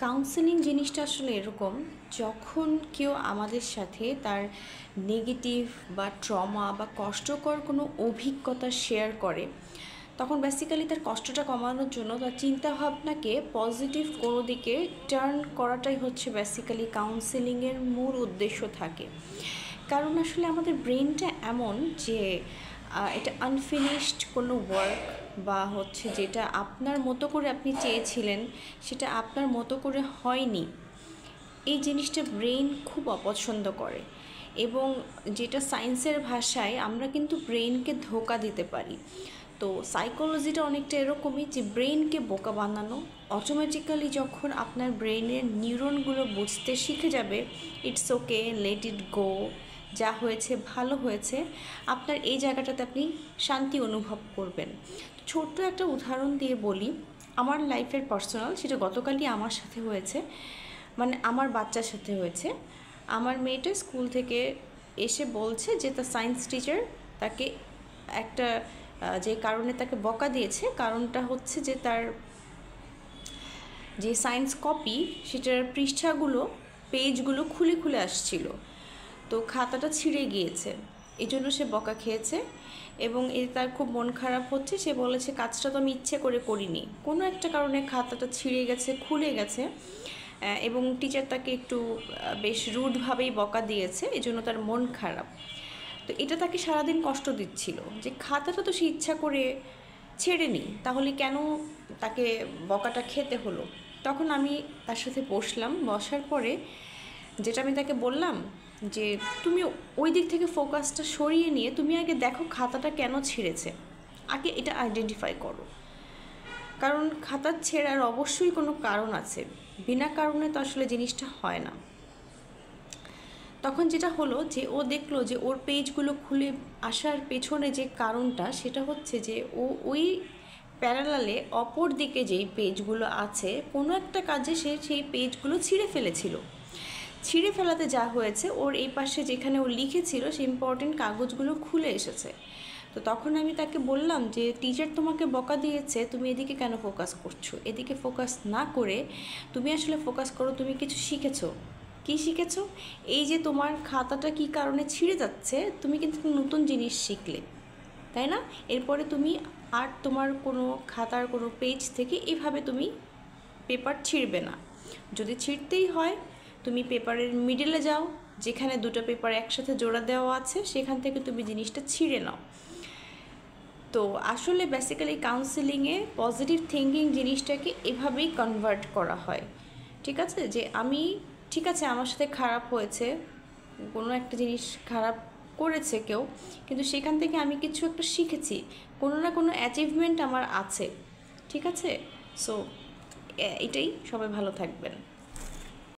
Counselling জিনিসটা আসলে এরকম, যখন কেউ আমাদের সাথে তার নেগেটিভ বা ট্রমা বা কষ্টকর কোনো অভিজ্ঞতা শেয়ার করে, তখন বেসিক্যালি তার কষ্টটা কমানোর জন্য তার চিন্তাভাবনাকে পজিটিভ কোনো দিকে টার্ন করাটাই হচ্ছে বেসিক্যালি কাউন্সেলিংয়ের মূল উদ্দেশ্য থাকে। কারণ আসলে আমাদের ব্রেনটা এমন যে এটা আনফিনিশড কোনো ওয়ার্ক বা হচ্ছে যেটা আপনার মতো করে আপনি চেয়েছিলেন সেটা আপনার মতো করে হয়নি, এই জিনিসটা ব্রেন খুব অপছন্দ করে। এবং যেটা সায়েন্সের ভাষায় আমরা কিন্তু ব্রেনকে ধোঁকা দিতে পারি। তো সাইকোলজিটা অনেকটা এরকমই, যে ব্রেনকে বোকা বানানো। অটোমেটিক্যালি যখন আপনার ব্রেনের নিউরনগুলো বুঝতে শিখে যাবে ইটস ওকে, লেট ইট গো, যা হয়েছে ভালো হয়েছে, আপনার এই জায়গাটাতে আপনি শান্তি অনুভব করবেন। ছোট্ট একটা উদাহরণ দিয়ে বলি, আমার লাইফের পার্সোনাল, সেটা গতকালই আমার সাথে হয়েছে, মানে আমার বাচ্চার সাথে হয়েছে। আমার মেয়েটা স্কুল থেকে এসে বলছে যে তার সায়েন্স টিচার তাকে একটা যে কারণে তাকে বকা দিয়েছে, কারণটা হচ্ছে যে তার যে সায়েন্স কপি সেটার পৃষ্ঠাগুলো, পেজগুলো খুলে খুলে আসছিল, তো খাতাটা ছিঁড়ে গিয়েছে, এই জন্য সে বকা খেয়েছে। এবং এতে তার খুব মন খারাপ হচ্ছে। সে বলেছে কাজটা তো আমি ইচ্ছে করে করিনি, কোনো একটা কারণে খাতাটা ছিঁড়ে গেছে, খুলে গেছে, এবং টিচার তাকে একটু বেশ রুডভাবেই বকা দিয়েছে, এই জন্য তার মন খারাপ। তো এটা তাকে সারাদিন কষ্ট দিচ্ছিল যে খাতাটা তো সে ইচ্ছা করে ছেড়েনি, তাহলে কেন তাকে বকাটা খেতে হলো। তখন আমি তার সাথে বসলাম, বসার পরে যেটা আমি তাকে বললাম যে তুমি ওই দিক থেকে ফোকাসটা সরিয়ে নিয়ে তুমি আগে দেখো খাতাটা কেন ছিঁড়েছে, আগে এটা আইডেন্টিফাই করো। কারণ খাতা ছেঁড়ার অবশ্যই কোনো কারণ আছে, বিনা কারণে তো আসলে জিনিসটা হয় না। তখন যেটা হলো যে ও দেখলো যে ওর পেজগুলো খুলে আসার পেছনে যে কারণটা, সেটা হচ্ছে যে ও ওই প্যারালালে অপর দিকে যেই পেজগুলো আছে কোনো একটা কাজে সে সেই পেজগুলো ছিঁড়ে ফেলেছিল। ছিঁড়ে ফেলাতে যা হয়েছে, ওর এই পাশে যেখানে ও লিখেছিল সেই ইম্পর্টেন্ট কাগজগুলো খুলে এসেছে। তো তখন আমি তাকে বললাম যে টিচার তোমাকে বকা দিয়েছে, তুমি এদিকে কেন ফোকাস করছো, এদিকে ফোকাস না করে তুমি আসলে ফোকাস করো তুমি কিছু শিখেছো। কী শিখেছো? এই যে তোমার খাতাটা কী কারণে ছিঁড়ে যাচ্ছে, তুমি কিন্তু নতুন জিনিস শিখলে, তাই না? এরপরে তুমি আর তোমার কোনো খাতার কোনো পেজ থেকে এভাবে তুমি পেপার ছিঁড়বে না। যদি ছিঁড়তেই হয় তুমি পেপারের মিডলে যাও, যেখানে দুটো পেপার একসাথে জোড়া দেওয়া আছে সেখান থেকে তুমি জিনিসটা ছিঁড়ে নাও। তো আসলে বেসিক্যালি কাউন্সেলিংয়ে পজিটিভ থিঙ্কিং জিনিসটাকে এভাবেই কনভার্ট করা হয়। ঠিক আছে, যে আমি ঠিক আছে আমার সাথে খারাপ হয়েছে, কোনো একটা জিনিস খারাপ করেছে কেউ, কিন্তু সেখান থেকে আমি কিছু একটা শিখেছি, কোনো না কোনো অ্যাচিভমেন্ট আমার আছে। ঠিক আছে, সো এটাই, সবাই ভালো থাকবেন।